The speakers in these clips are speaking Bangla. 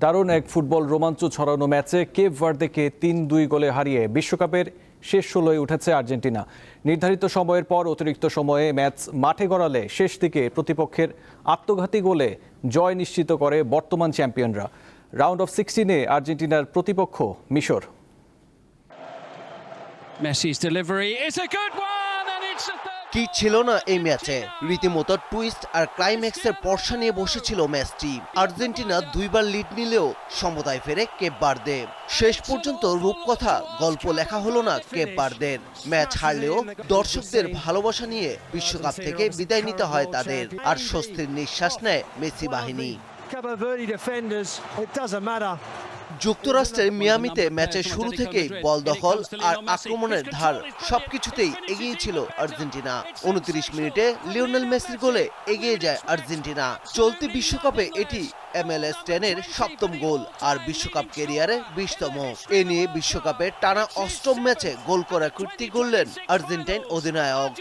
দারুণ এক ফুটবল রোমাঞ্চ ছড়ানো ম্যাচে কেপ ভার্দেকে ৩-২ গোলে হারিয়ে বিশ্বকাপের শেষ ১৬-এ উঠেছে আর্জেন্টিনা। নির্ধারিত সময়ের পর অতিরিক্ত সময়ে ম্যাচ মাঠে গড়ালে শেষ দিকে প্রতিপক্ষের আত্মঘাতী গোলে জয় নিশ্চিত করে বর্তমান চ্যাম্পিয়নরা। রাউন্ড অফ 16-এ আর্জেন্টিনার প্রতিপক্ষ মিশর। Messi's delivery is a good one and it's a কি ছিল না এই ম্যাচে, রীতিমতো টুইস্ট আর ক্লাইম্যাক্সের বর্ষা নিয়ে বসেছিল ম্যাচটি। আর্জেন্টিনা দুইবার লিড নিলেও সমতায় ফেরে কেপ ভার্দে। শেষ পর্যন্ত রূপকথা গল্প লেখা হলো না কেপ ভার্দের। ম্যাচ হারলেও দর্শকদের ভালোবাসা নিয়ে বিশ্বকাপ থেকে বিদায় নিতে হয় তাদের, আর স্বস্তির নিঃশ্বাস নেয় মেসি বাহিনী। যুক্তরাষ্ট্রের মিয়ামিতে ম্যাচের শুরু থেকেই বল দখল আর আক্রমণের ধার সবকিছুতেই এগিয়ে ছিল আর্জেন্টিনা। ২৯ মিনিটে লিওনেল মেসির গোলে এগিয়ে যায় আর্জেন্টিনা। চলতি বিশ্বকাপে এটি MLS 10-এর ৭ম গোল আর বিশ্বকাপ ক্যারিয়ারে ২০তম। এ নিয়ে বিশ্বকাপের টানা ৮ম ম্যাচে গোল করার কীর্তি গড়লেন আর্জেন্টাইন অধিনায়ক।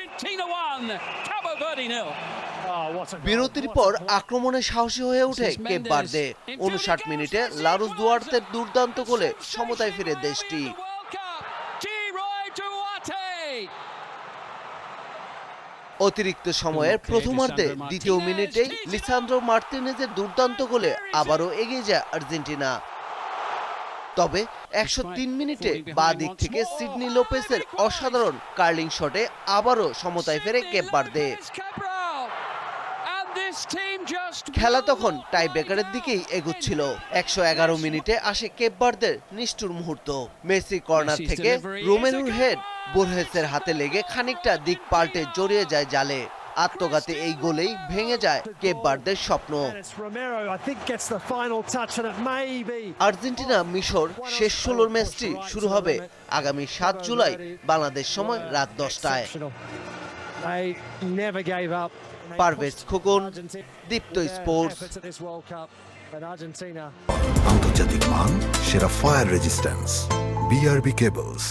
বিরতির পর আক্রমণে সাহসী হয়ে ওঠে কেপ ভার্দে। ৫৯ মিনিটে লারুস দুয়ার্তের দুর্দান্ত গোলে সমতায় ফিরে দেশটি। অতিরিক্ত সময়ের প্রথমার্ধে দ্বিতীয় মিনিটেই লিসান্দ্রো মার্তিনেজের দুর্দান্ত গোলে আবারও এগিয়ে যায় আর্জেন্টিনা। তবে ১০৩ মিনিটে বাঁ দিক থেকে সিডনি লোপেসের অসাধারণ কার্লিং শটে আবারও সমতায় ফেরে কেপ ভার্দে। খেলা তখন টাই ব্রেকারের দিকেই এগুচ্ছিল। ১১১ মিনিটে আসে কেপ ভার্দের নিষ্ঠুর মুহূর্ত। মেসি কর্নার থেকে রোমেরোর হেড বোরহেসের হাতে লেগে খানিকটা দিক পাল্টে জড়িয়ে যায় জালে। আত্মঘাতী এই গোলেই ভেঙে যায় কেপ ভার্দের স্বপ্ন। আর্জেন্টিনা মিশর শেষ ১৬ ম্যাচটি শুরু হবে আগামী ৭ জুলাই বাংলাদেশ সময় রাত ১০টায়। পারভেজ খোকন, দীপ্ত স্পোর্টস। আন্তর্জাতিক মান, সেরা ফায়ার রেজিস্ট্যান্স, BRB কেবলস।